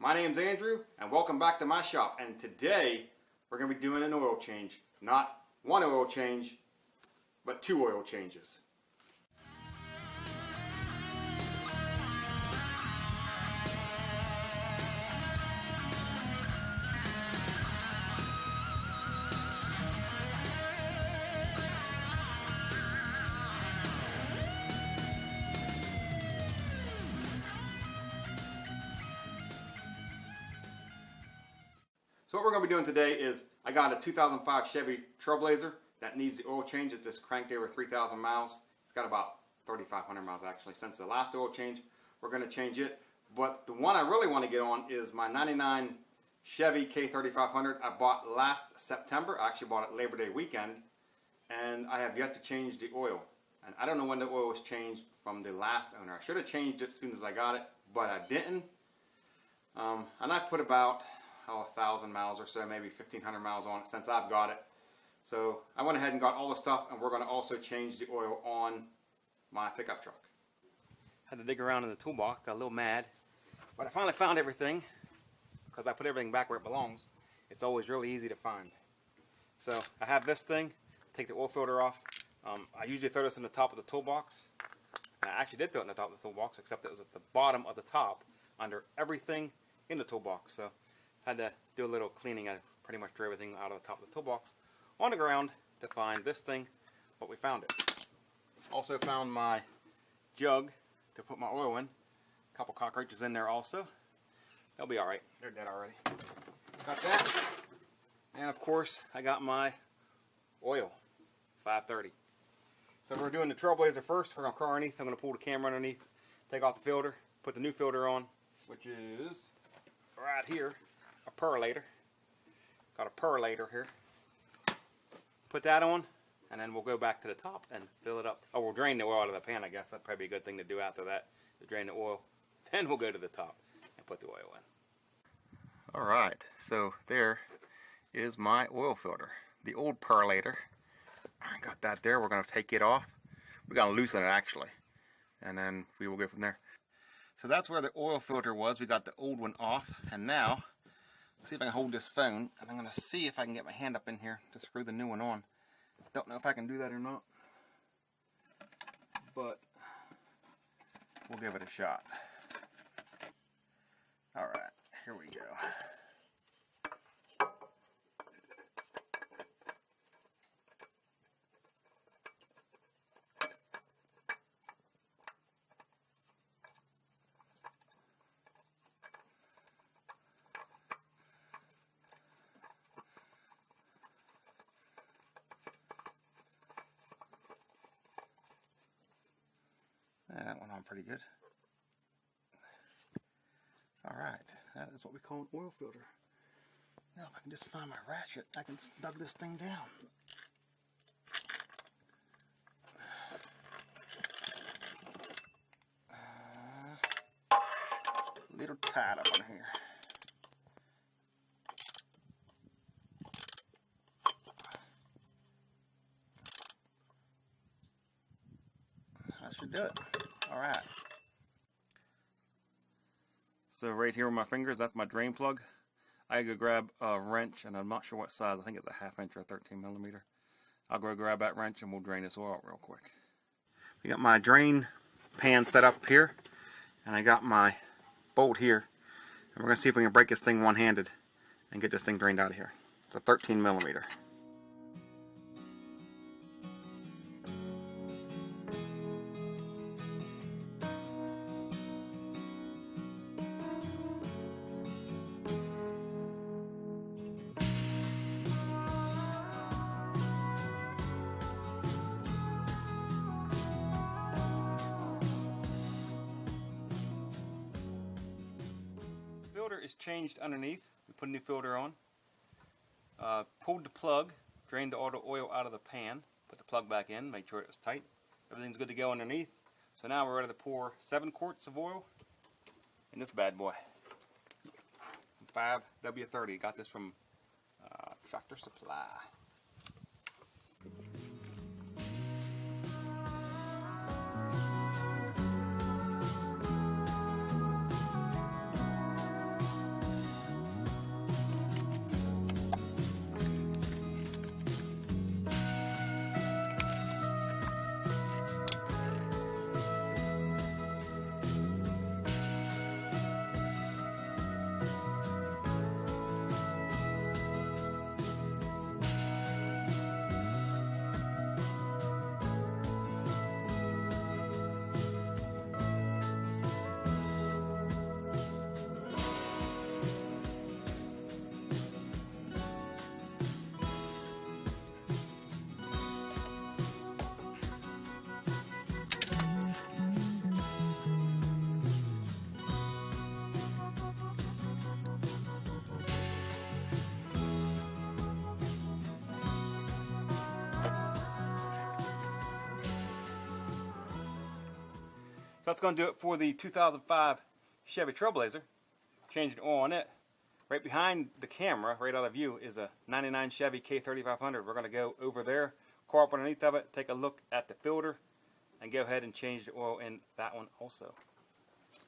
My name's Andrew and welcome back to my shop, and today we're going to be doing an oil change. Not one oil change, but two oil changes. So what we're going to be doing today is, I got a 2005 Chevy Trailblazer that needs the oil change. It's just cranked over 3,000 miles. It's got about 3,500 miles actually since the last oil change. We're going to change it. But the one I really want to get on is my 99 Chevy K3500 I bought last September. I actually bought it Labor Day weekend, and I have yet to change the oil. And I don't know when the oil was changed from the last owner. I should have changed it as soon as I got it, but I didn't. And I put about 1,000 miles or so, maybe 1,500 miles on it since I've got it. So I went ahead and got all the stuff, and we're going to also change the oil on my pickup truck. Had to dig around in the toolbox, got a little mad, but I finally found everything because I put everything back where it belongs. It's always really easy to find. So I have this thing, take the oil filter off. I usually throw this in the top of the toolbox. And I actually did throw it in the top of the toolbox, except it was at the bottom of the top under everything in the toolbox. So I had to do a little cleaning. I pretty much drew everything out of the top of the toolbox on the ground to find this thing, but we found it. Also found my jug to put my oil in. A couple cockroaches in there also. They'll be alright. They're dead already. Got that. And of course, I got my oil, 530. So we're doing the Trailblazer first. We're going to crawl underneath. I'm going to pull the camera underneath, take off the filter, put the new filter on, which is right here. A percolator. Got a percolator here. Put that on, and then we'll go back to the top and fill it up. Oh, we'll drain the oil out of the pan, I guess. That'd probably be a good thing to do after that, to drain the oil. Then we'll go to the top and put the oil in. Alright, so there is my oil filter. The old percolator. Got that there. We're going to take it off. We're going to loosen it actually, and then we will go from there. So that's where the oil filter was. We got the old one off, and now see if I can hold this phone, and I'm going to see if I can get my hand up in here to screw the new one on. Don't know if I can do that or not, but we'll give it a shot. Alright, here we go. That went on pretty good. Alright, that is what we call an oil filter. Now if I can just find my ratchet, I can snug this thing down. A little tight up on here. That should do it. Alright. So right here with my fingers, that's my drain plug. I go grab a wrench, and I'm not sure what size. I think it's a 1/2 inch or a 13 millimeter. I'll go grab that wrench and we'll drain this oil out real quick. We got my drain pan set up here, and I got my bolt here. And we're going to see if we can break this thing one-handed and get this thing drained out of here. It's a 13 millimeter. Filter is changed underneath. We put a new filter on. Pulled the plug, drained all the oil out of the pan, put the plug back in, made sure it was tight. Everything's good to go underneath. So now we're ready to pour 7 quarts of oil in this bad boy. 5W30. Got this from Tractor Supply. So that's going to do it for the 2005 Chevy Trailblazer. Changing oil on it. Right behind the camera, right out of view, is a 99 Chevy K3500. We're going to go over there, car up underneath of it, take a look at the filter, and go ahead and change the oil in that one also.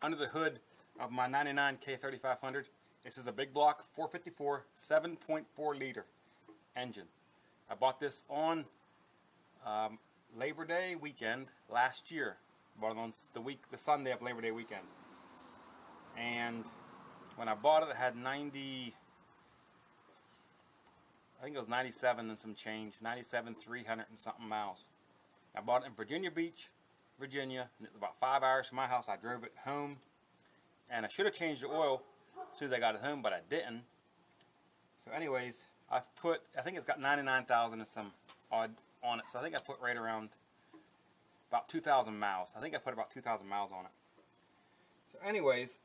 Under the hood of my 99 K3500, this is a big block 454 7.4 liter engine. I bought this on Labor Day weekend last year. Bought it on the Sunday of Labor Day weekend. And when I bought it, it had 90, I think it was 97 and some change, 97,300 and something miles. I bought it in Virginia Beach, Virginia, and it was about 5 hours from my house. I drove it home, and I should have changed the oil as soon as I got it home, but I didn't. So anyways, I think it's got 99,000 and some odd on it, so I think I put right around about 2,000 miles. I think I put about 2,000 miles on it. So anyways,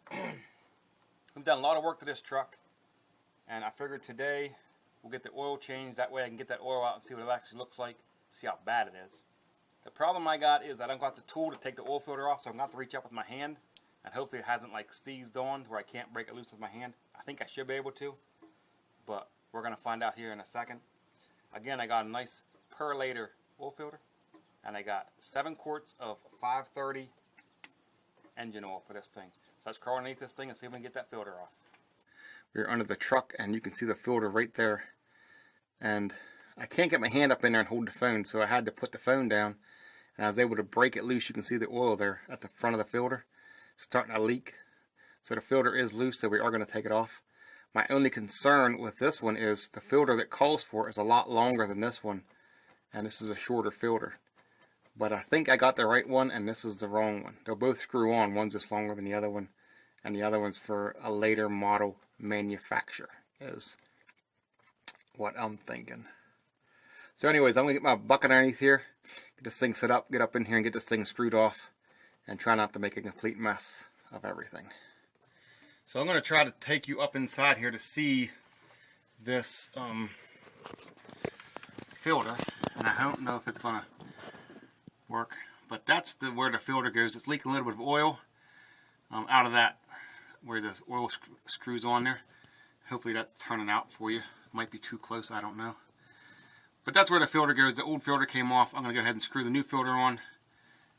we've done a lot of work to this truck, and I figured today we'll get the oil changed. That way I can get that oil out and see what it actually looks like, see how bad it is. The problem I got is I don't got the tool to take the oil filter off, so I'm going to have to reach up with my hand, and hopefully it hasn't like seized on where I can't break it loose with my hand. I think I should be able to, but we're going to find out here in a second. Again, I got a nice per liter oil filter, and I got 7 quarts of 530 engine oil for this thing. So let's crawl underneath this thing and see if we can get that filter off. We're under the truck, and you can see the filter right there, and I can't get my hand up in there and hold the phone, so I had to put the phone down, and I was able to break it loose. You can see the oil there at the front of the filter starting to leak. So the filter is loose, so we are going to take it off. My only concern with this one is the filter that calls for it is a lot longer than this one, and this is a shorter filter. But I think I got the right one, and this is the wrong one. They'll both screw on. One's just longer than the other one, and the other one's for a later model manufacturer, is what I'm thinking. So anyways, I'm going to get my bucket underneath here, get this thing set up, get up in here and get this thing screwed off, and try not to make a complete mess of everything. So I'm going to try to take you up inside here to see this filter, and I don't know if it's going to work, but that's where the filter goes. It's leaking a little bit of oil out of that where the oil screws on there. Hopefully that's turning out for you. Might be too close, I don't know. But that's where the filter goes. The old filter came off. I'm going to go ahead and screw the new filter on,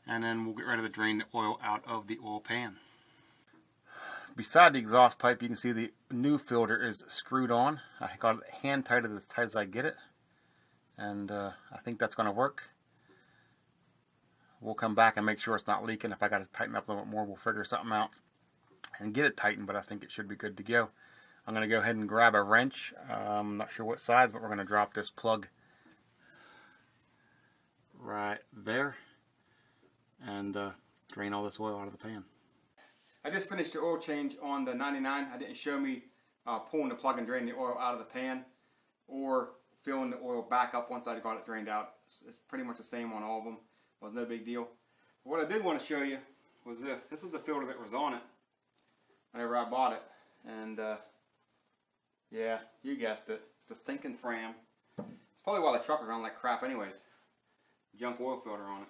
and then we'll get ready to drain the oil out of the oil pan. Beside the exhaust pipe, you can see the new filter is screwed on. I got it hand tighted as tight as I get it, and I think that's going to work. We'll come back and make sure it's not leaking. If I got to tighten up a little bit more, we'll figure something out and get it tightened, but I think it should be good to go. I'm going to go ahead and grab a wrench. I'm not sure what size, but we're going to drop this plug right there and drain all this oil out of the pan. I just finished the oil change on the 99. I didn't show me pulling the plug and draining the oil out of the pan or filling the oil back up once I got it drained out. It's pretty much the same on all of them. It was no big deal. But what I did want to show you was this. This is the filter that was on it whenever I bought it. And yeah, you guessed it. It's a stinking Fram. It's probably why the truck is running like crap anyways. Junk oil filter on it.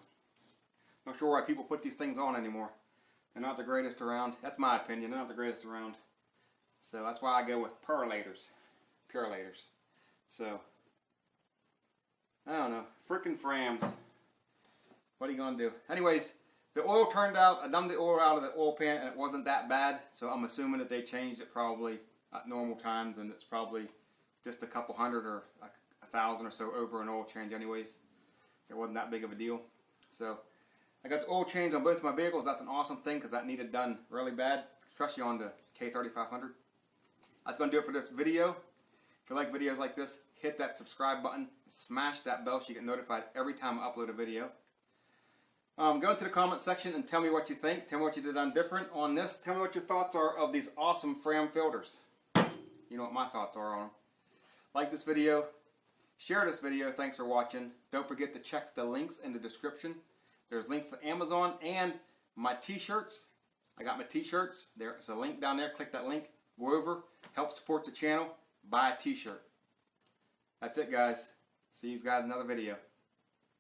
Not sure why people put these things on anymore. They're not the greatest around. That's my opinion. They're not the greatest around. So that's why I go with Purelators. So, I don't know. Frickin' Frams. What are you going to do? Anyways, the oil turned out. I dumped the oil out of the oil pan and it wasn't that bad. So I'm assuming that they changed it probably at normal times, and it's probably just a couple hundred or 1,000 or so over an oil change anyways. It wasn't that big of a deal. So I got the oil change on both of my vehicles. That's an awesome thing because that needed done really bad, especially on the K3500. That's going to do it for this video. If you like videos like this, hit that subscribe button, smash that bell so you get notified every time I upload a video. Go into the comment section and tell me what you think. Tell me what you did done different on this. Tell me what your thoughts are of these awesome Fram filters. You know what my thoughts are on them. Like this video. Share this video. Thanks for watching. Don't forget to check the links in the description. There's links to Amazon and my t-shirts. I got my t-shirts. There's a link down there. Click that link. Go over. Help support the channel. Buy a t-shirt. That's it, guys. See you guys in another video.